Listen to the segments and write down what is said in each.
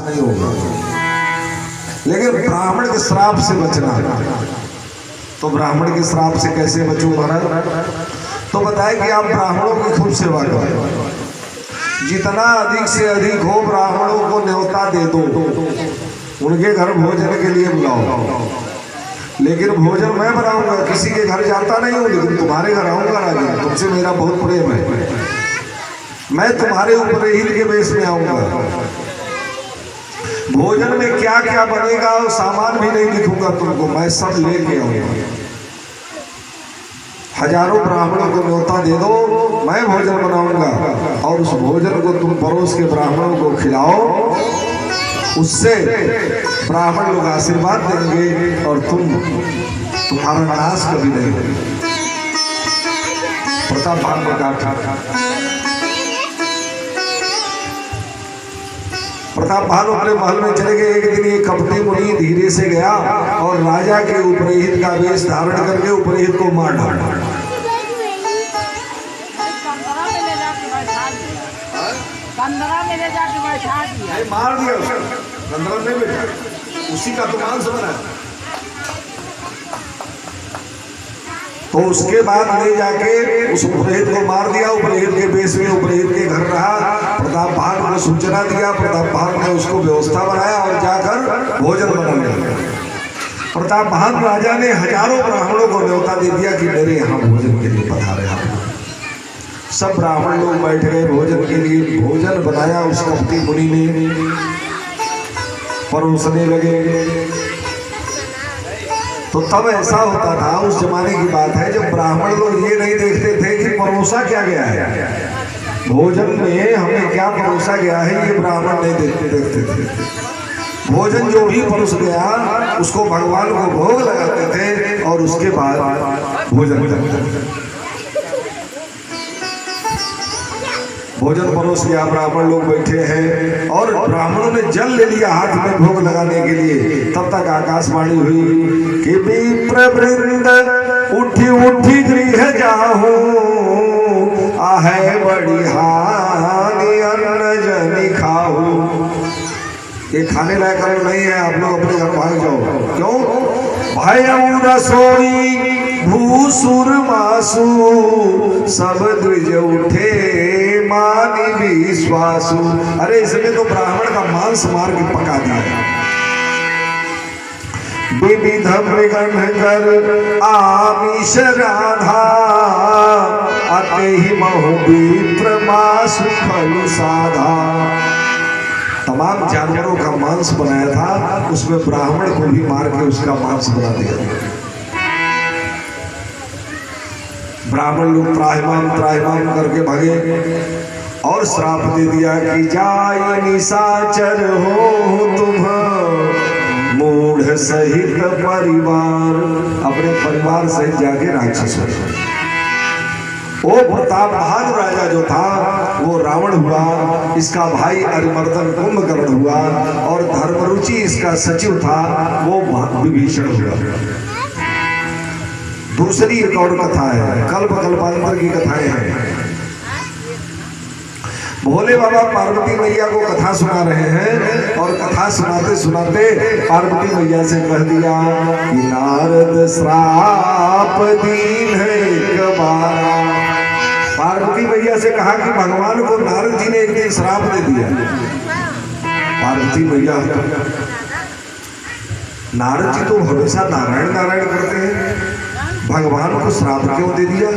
नहीं होगा। लेकिन ब्राह्मण के श्राप से बचना, तो ब्राह्मण के श्राप से कैसे बचूं महाराज? तो बताए कि आप ब्राह्मणों की खूब सेवा करो, जितना अधिक से अधिक हो ब्राह्मणों को न्योता दे दो, उनके घर भोजन के लिए बुलाओ। लेकिन भोजन मैं बनाऊंगा, किसी के घर जाता नहीं हूँ, लेकिन तुम्हारे घर आऊंगा राजा, तुमसे मेरा बहुत प्रेम है, मैं तुम्हारे ऊपर हित के बेस में आऊंगा। भोजन में क्या क्या बनेगा वो सामान भी नहीं लिखूंगा तुमको, मैं सब लेके आऊंगा। हजारों ब्राह्मणों को न्योता दे दो, मैं भोजन बनाऊंगा और उस भोजन को तुम परोस के ब्राह्मणों को खिलाओ, उससे ब्राह्मण लोग आशीर्वाद देंगे और तुम्हारा नाश कभी नहीं होगा। प्रताप भान ने कहा, प्रताप भानु अपने महल में चले गए। एक दिन ये कपटी मुनि धीरे से गया और राजा के उपरहित का वेश धारण करके उपरहित को मार डाला। मार दिया गंधरा में बैठा, उसी का तो मांस बना। तो उसके बाद ले जाके उस उपरहित को मार दिया, उपरहित के बेस में उपरहित के घर रहा। प्रताप भानु को सूचना दिया, प्रताप भानु ने उसको व्यवस्था बनाया और जाकर भोजन बना लिया। प्रताप भानु राजा ने हजारों ब्राह्मणों को न्योता दे दिया कि मेरे यहाँ भोजन के लिए पधारे आप। सब ब्राह्मण लोग बैठ गए भोजन के लिए। भोजन बनाया उस कपटी मुनि ने, परोसने लगे। तो तब ऐसा होता था, उस जमाने की बात है, जब ब्राह्मण लोग ये नहीं देखते थे कि परोसा क्या गया है, भोजन में हमें क्या परोसा गया है, ये ब्राह्मण नहीं देखते थे। भोजन जो भी परोस गया उसको भगवान को भोग लगाते थे और उसके बाद भोजन करते थे। भोजन परोस गया, ब्राह्मण लोग बैठे हैं और ब्राह्मणों ने जल ले लिया हाथ में भोग लगाने के लिए। तब तक आकाशवाणी हुई कि विप्र वृंद उठी उठी गृह जाहू, आहे बड़ी हानि अन्न जनि खाहू। ये खाने लायक अन्न नहीं है, आप लोग अपने घर भाग जाओ। क्यों? भयउ रसोई भूसुर मासु, सब द्विज उठे मानि विश्वासु। अरे इसमें तो ब्राह्मण का मांस मार के पका दिया। विविध मृगन कर आमिष राधा, अते ही महु विप्र मासु फल साधा। तमाम जानवरों का मांस बनाया था, उसमें ब्राह्मण को भी मार के उसका मांस बना दिया। ब्राह्मण लोग त्राहिमाम त्राहिमाम करके भगे और श्राप दे दिया कि जाय निशाचर हो तुम, मूढ़ सहित परिवार। अपने परिवार सहित जाके राक्षस हो। वो प्रताप भानु राजा जो था वो रावण हुआ, इसका भाई अरिमर्दन कुंभकर्ण हुआ और धर्मरुचि इसका सचिव था, वो विभीषण हुआ। दूसरी एक और कथा है, कल्प कल्पांतर की कथाएं हैं। भोले बाबा पार्वती मैया को कथा सुना रहे हैं और कथा सुनाते सुनाते पार्वती मैया से कह दिया कि नारद श्राप दीन है एक बारा। पार्वती मैया से कहा कि भगवान को नारद जी ने एक दिन श्राप दे दिया। पार्वती मैया, नारद जी तो हमेशा नारायण नारायण करते हैं, भगवान को श्राप क्यों दे दिया?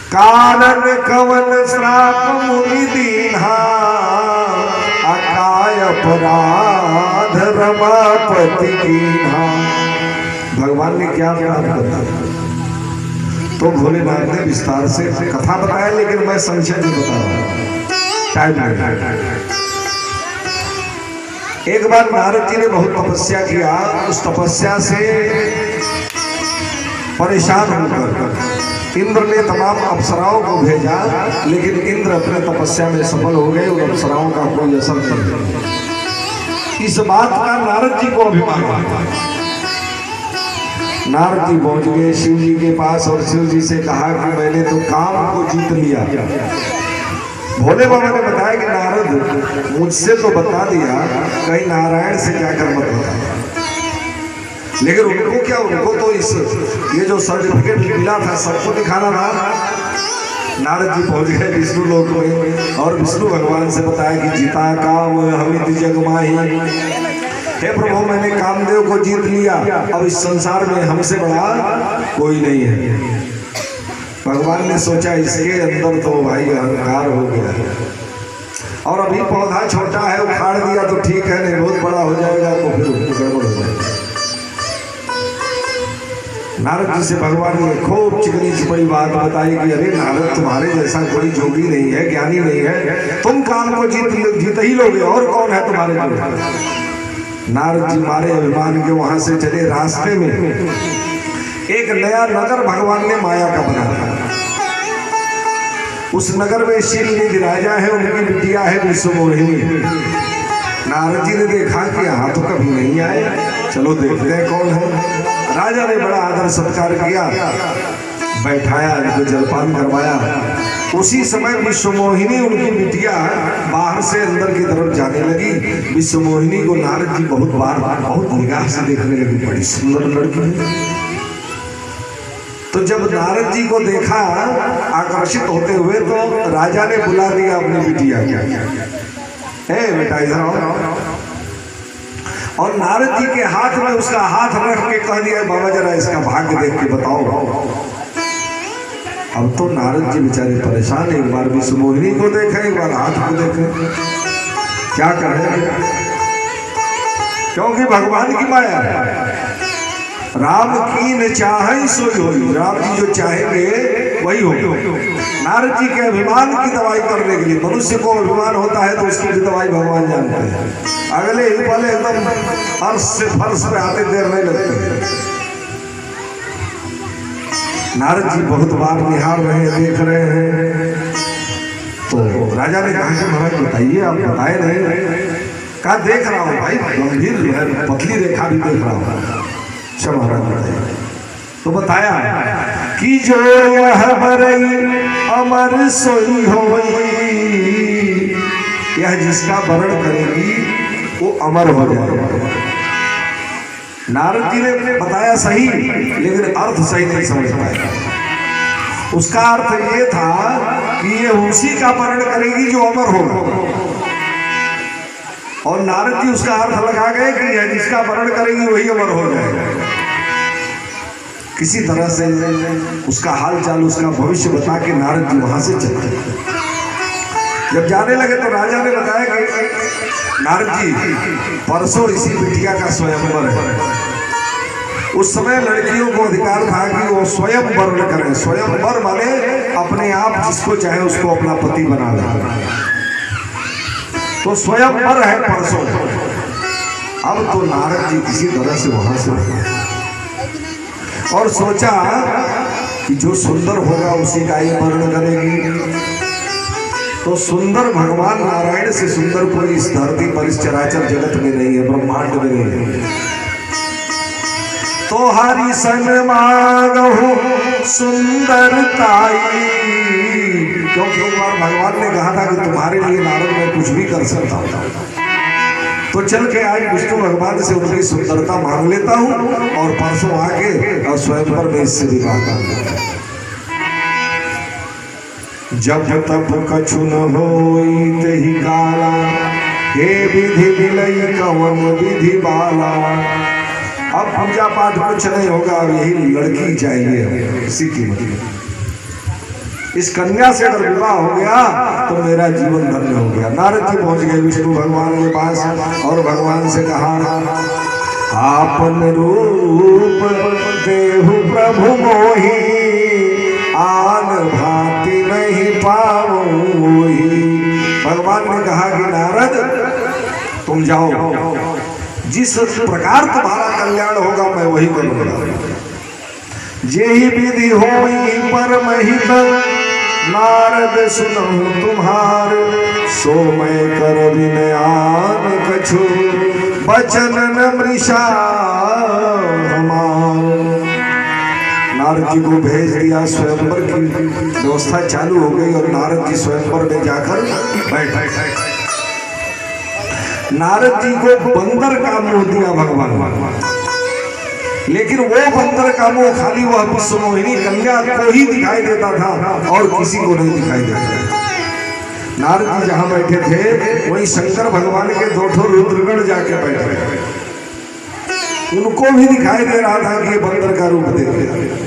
कारण कवन श्राप मुनि दीन्हा, अकाय अपराध रमापति कीन्हा। भगवान ने क्या अपराध बताया? तो भोलेनाथ ने विस्तार से कथा बताया, लेकिन मैं संक्षेप में बता रहा हूं, टाइम नहीं। एक बार नारद जी ने बहुत तपस्या किया, उस तपस्या से परेशान होकर इंद्र ने तमाम अप्सराओं को भेजा, लेकिन इंद्र अपने तपस्या में सफल हो गए, उन अप्सराओं का कोई असर नहीं। इस बात का नारद जी को अभिमान था। नारद जी पहुंच गए शिव जी के पास और शिव जी से कहा कि मैंने तो काम को जीत लिया, भोले बाबा ने बताया कि नारद मुझसे तो बता दिया, कहीं नारायण से जाकर मत बता। लेकिन उनको क्या, उनको तो ये जो सर्टिफिकेट मिला था सबको दिखाना था। नारद जी पहुंच गए विष्णु लोक में और विष्णु भगवान से बताया कि जीता काम हमित जग माही, हे प्रभु मैंने कामदेव को जीत लिया, अब इस संसार में हमसे बड़ा कोई नहीं है। भगवान ने सोचा इसके अंदर तो भाई अहंकार हो गया और अभी पौधा छोटा है, उखाड़ दिया तो ठीक है, नहीं बहुत बड़ा हो जाएगा तो फिर गड़बड़ हो जाएगा। नारद जी से भगवान ने खूब चिकनी चिपड़ी बात बताई कि अरे नारद तुम्हारे जैसा कोई जोगी नहीं है, ज्ञानी नहीं है, तुम काम को जीत ही लोगे, और कौन है तुम्हारे जो। नारद जी मारे अभिमान के वहां से चले। रास्ते में एक नया नगर भगवान ने माया का बनाया। उस नगर में शीलनिधि राजा है, उनकी बिटिया है विश्वमोहिनी। नारद जी ने देखा कि यहाँ तो कभी नहीं आए, चलो देखते हैं कौन है। राजा ने बड़ा आदर सत्कार किया, बैठाया, इनको जलपान करवाया। उसी समय विश्वमोहिनी उनकी बिटिया बाहर से अंदर की तरफ जाने लगी। विश्वमोहिनी को नारद जी बहुत बार बहुत निगाह से देखने लगी, बड़ी सुंदर लड़की। तो जब नारद जी को देखा आकर्षित होते हुए तो राजा ने बुला दिया अपनी बिटिया को, ए बेटा इधर आओ। और नारद जी के हाथ में उसका हाथ रख के कह दिया, बाबा जरा इसका भाग्य देख के बताओ। अब तो नारद जी बेचारे परेशान, एक बार विश्वमोहिनी को देखे, एक बार हाथ को देखे, क्या करें, क्योंकि भगवान की माया है। राम की न चाहे सोई होई, राम जी जो चाहेंगे वही होगा। नारद जी के अभिमान की दवाई करने के लिए, मनुष्य को अभिमान होता है तो उसकी भी दवाई भगवान जानते हैं। अगले ही पल एकदम अर्श से फर्श पे आते देर नहीं लगते। नारद जी बहुत बार निहार रहे, देख रहे हैं। तो राजा ने कहा कि महाराज बताइए, आप बताए नहीं। कहा देख रहा हूँ भाई, गंभीर है, पतली रेखा भी देख रहा हूँ। अच्छा महाराज बताइए। तो बताया कि जो यह बरई अमर सोई होई, यह जिसका वर्ण करेगी वो अमर हो जाएगा। नारद जी ने बताया सही, लेकिन अर्थ सही नहीं समझ पाया। उसका अर्थ ये था कि ये उसी का वर्ण करेगी जो अमर होगा, और नारद जी उसका अर्थ लगा गए कि यह जिसका वर्ण करेगी वही अमर हो जाएगा। किसी तरह से उसका हाल चाल, उसका भविष्य बता के नारद जी वहां से चले। जब जाने लगे तो राजा ने बताया कि नारद जी परसों इसी बिटिया का स्वयंवर है। उस समय लड़कियों को अधिकार था कि वो स्वयं वर्ण करें। स्वयंवर माने अपने आप जिसको चाहे उसको अपना पति बना ले। तो स्वयंवर है परसों। अब तो नारद जी किसी तरह से वहां से और सोचा कि जो सुंदर होगा उसी का ही वर्ण करेगी। तो सुंदर भगवान नारायण से सुंदर कोई इस धरती पर, इस चराचर जगत में नहीं है, ब्रह्मांड में नहीं है। तो हरि सन मांगहु सुंदरताई, क्योंकि एक बार भगवान ने कहा था कि तुम्हारे लिए नारद मैं कुछ भी कर सकता हूँ। तो चल के आज विष्णु भगवान से उनकी सुंदरता मांग लेता हूँ और परसों आके और स्वयंवर में इससे विवाह कर लेता। जब तब कछु न होई तेहि काला, हे विधि मिलई कवन विधि बाला। अब पूजा पाठ कुछ नहीं होगा, अब यही लड़की चाहिए, इसी की इस कन्या से अगर विवाह हो गया तो मेरा जीवन धन्य हो गया। नारद जी पहुंच गए विष्णु भगवान के पास और भगवान से कहा, आपन रूप देहु प्रभु मोहि, आन भांति नहीं पावोहि। भगवान ने कहा कि नारद तुम जाओ, जिस प्रकार तुम्हारा कल्याण होगा मैं वही करूंगा। जेहि विधि होई परम हित, नारद सुनहु तुम्हार, सो मैं कर विनयान कछु, बचन न मृषा हमार। नारद जी को भेज दिया। स्वयंवर की व्यवस्था चालू हो गई और नारद जी स्वयंवर में जाकर बैठे। नारद जी को बंदर का मुंह दिया भगवान, लेकिन वो बंदर का मुंह खाली वह विश्वमोहिनी कन्या को ही दिखाई देता था और किसी को नहीं दिखाई देता। नारद जी जहां बैठे थे वहीं शंकर भगवान के दो ठो रुद्रगण जाके बैठे, उनको भी दिखाई दे रहा था कि ये बंदर का रूप देखे।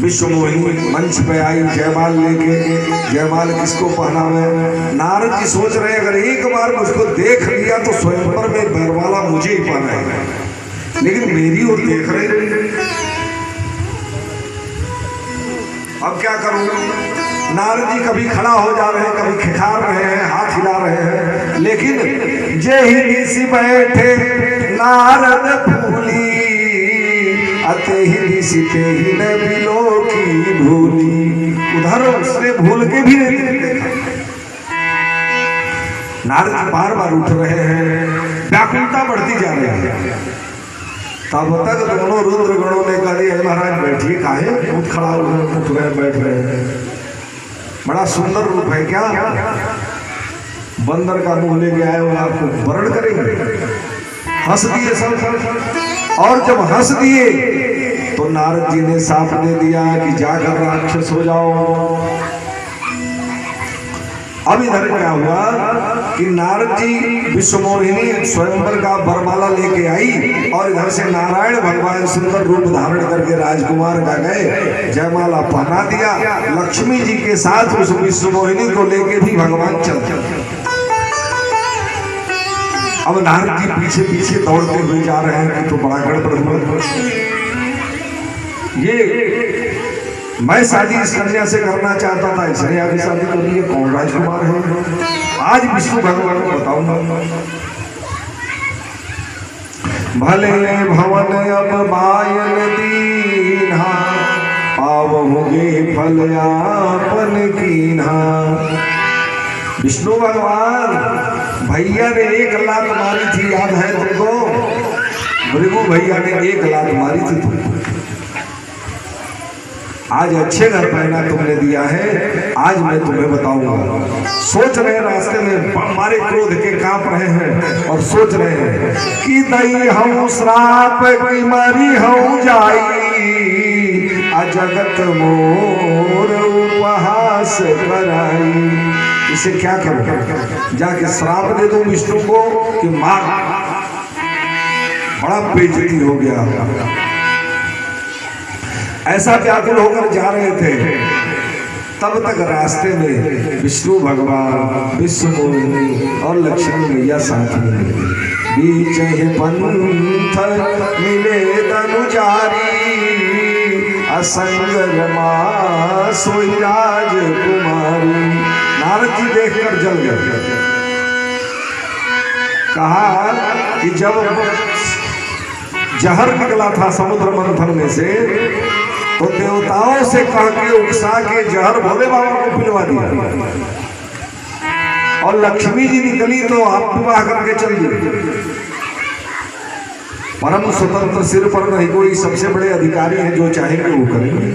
विश्वमोहिनी मंच पे आई जयमाल लेके। जयमाल किसको पहनावे? नारद जी सोच रहे अगर एक बार मुझको देख लिया तो स्वयंवर में बरमाला मुझे ही पहनाएगा, लेकिन मेरी ओर देख रहे, अब क्या करूं? नारद जी कभी खड़ा हो जा रहे हैं, कभी खिखार रहे हैं, हाथ हिला रहे हैं, लेकिन जे ही ऋषि बैठे नारद भूली, अते ही ऋषि ते ही न बिलो की भूली। उधर उसने भूल के भी नहीं देखा। नारद जी बार बार उठ रहे हैं, व्याकुलता बढ़ती जा रही है। तब तक दोनों रुद्र गणों ने कहा दिया महाराज बैठिए, काहे खुद खड़ा हुए उठ रहे बैठ रहे हैं, बड़ा सुंदर रूप है क्या? बंदर का मुंह लेके आए हो, आपको वरण करेंगे। हंस दिए सब, और जब हंस दिए तो नारद जी ने साफ दे दिया कि जाकर राक्षस हो जाओ। अब इधर क्या हुआ कि नारद जी विश्वमोहिनी स्वयंवर का बरमाला लेके आई और इधर से नारायण भगवान सुंदर रूप धारण करके राजकुमार का गए, जयमाला पहना दिया। लक्ष्मी जी के साथ उस विश्वमोहिनी को लेके भी भगवान चलते। अब नारद जी पीछे पीछे दौड़ते हुए जा रहे हैं कि तो बड़ा गड़बड़ हुआ। ये मैं शादी इस कन्या से करना चाहता था, इसने आगे शादी कर ली, कौन राजकुमार है? आज विष्णु भगवान को बताऊंगा। भले भवन अब बायल दीन्हा, पावहुगे फल आपन कीन्हा। विष्णु भगवान भैया ने 1 लात मारी थी, याद है तुमको? भृगु भैया ने 1 लात मारी थी तुमको। आज अच्छे घर पहना तुमने दिया है, आज मैं तुम्हें बताऊंगा। सोच रहे रास्ते में हमारे क्रोध के कांप रहे हैं और सोच रहे हैं कि दई हूँ श्राप की मरी हूँ जाई, अजगत मोर उपहास कराई। इसे क्या करूं? जाके श्राप दे दूं विष्णु को कि मार? बड़ा बेइज्जती हो गया। ऐसा व्याकुल होकर जा रहे थे, तब तक रास्ते में विष्णु भगवान, विश्वमोहिनी और लक्ष्मण मैया साथ में मिले। बीच ही पंथ मिले तनुजारी, असंग रमा सोई राजकुमारी। नारद जी देखकर जल गए। कहा कि जब जहर निकला था समुद्र मंथन में से, तो देवताओं से कह के उकसा के जहर भोले बाबा को पिलवा दिया, और लक्ष्मी जी निकली तो आप विवाह करके चल गई। परम स्वतंत्र, सिर पर नहीं कोई, सबसे बड़े अधिकारी हैं, जो चाहेंगे वो करेंगे।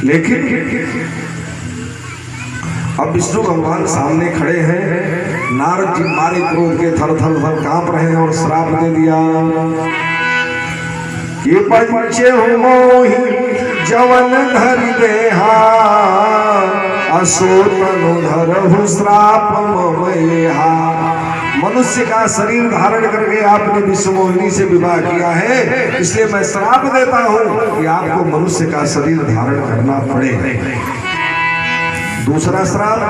लेकिन अब विष्णु भगवान सामने खड़े हैं, नारद जी मारे क्रोध के थर थर थर कांप रहे हैं और श्राप दे दिया कि पंचे हो मोहि जवन धरि देहा, असो तनु धरहु श्राप ममैहा। मनुष्य का शरीर धारण करके आपने विश्वमोहिनी से विवाह किया है, इसलिए मैं श्राप देता हूं कि आपको मनुष्य का शरीर धारण करना पड़े। दूसरा श्राप,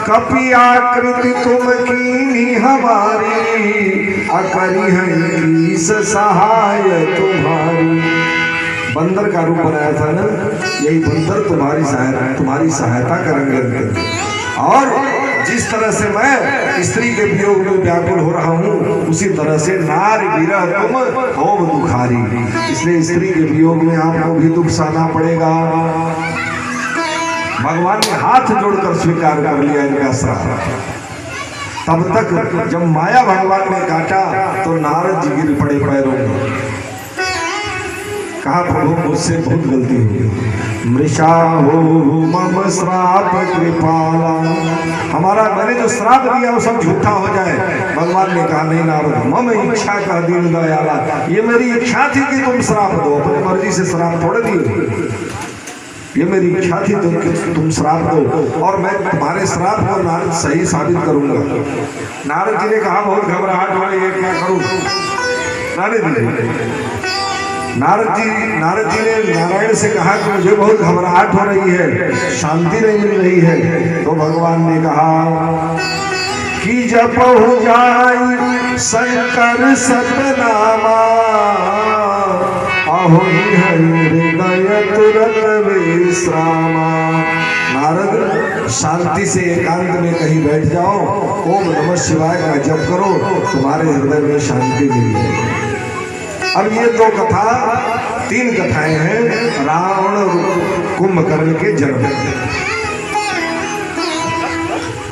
कपि आकृति तुम कीनी हमारी, अकरी है ईश सहाय तुम्हारी। बंदर का रूप बनाया था ना, यही बंदर तुम्हारी सहायता करेंगे। और जिस तरह से मैं स्त्री के वियोग में व्याकुल हो रहा हूँ, उसी तरह से नार गिरा तुम होव दुखारी। इसलिए स्त्री के वियोग में आपको भी दुख सहना पड़ेगा। भगवान ने हाथ जोड़कर स्वीकार कर लिया इनका श्राप। तब तक जब माया भगवान ने काटा तो नारद जी गिर पड़े पैरों में। कहा प्रभु मुझसे बहुत गलती हो गई, मृषा हो मम श्राप कृपाला, हमारा मैंने जो श्राप दिया वो सब झूठा हो जाए। भगवान ने कहा नहीं नारद, मम इच्छा का दीन दयाला, ये मेरी इच्छा थी कि तुम श्राप दो, अपनी मर्जी से श्राप थोड़े दिए, ये मेरी इच्छा थी तुम श्राप दो और मैं तुम्हारे श्राप को नारद सही साबित करूंगा। नारद जी ने कहा बहुत घबराहट हो रही है, क्या करूं? नारद जी ने नारायण से कहा कि मुझे बहुत घबराहट हो रही है, शांति नहीं मिल रही है। तो भगवान ने कहा कि जब हो जाए शंकर सतनामा, आहो हृदय तुरंत विश्रामा। नारद शांति से एकांत में कहीं बैठ जाओ, ओम नमः शिवाय का जप करो, तुम्हारे हृदय में शांति मिल जाएगी। अब ये दो कथा, तीन कथाएं हैं रावण और कुंभकर्ण के जन्म।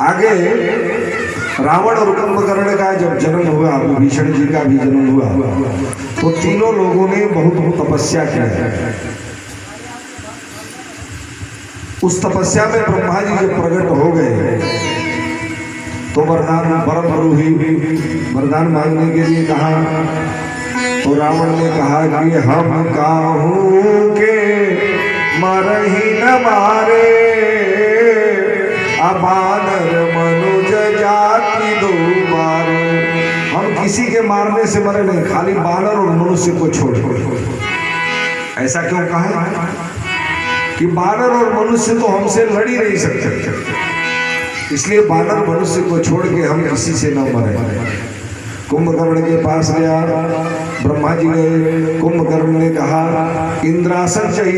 आगे रावण और कुंभकर्ण का जब जन्म हुआ, विभीषण जी का भी जन्म हुआ, तो तीनों लोगों ने बहुत तपस्या किया। उस तपस्या में ब्रह्मा जी जब प्रकट हो गए तो वरदान मांगने के लिए कहा। तो रावण ने कहा कि हम काहू के मरही न मारे, अबानर मनुज जाति दो मारे, हम किसी के मारने से मरे नहीं, खाली बानर और मनुष्य को छोड़। ऐसा क्यों कहा कि बानर और मनुष्य तो हमसे लड़ ही नहीं सकते, इसलिए बानर मनुष्य को छोड़ के हम किसी से न मरे। कुंभकर्ण के पास गया, ब्रह्मा जी गए, कुंभकर्ण ने कहा इंद्रासन चाहिए।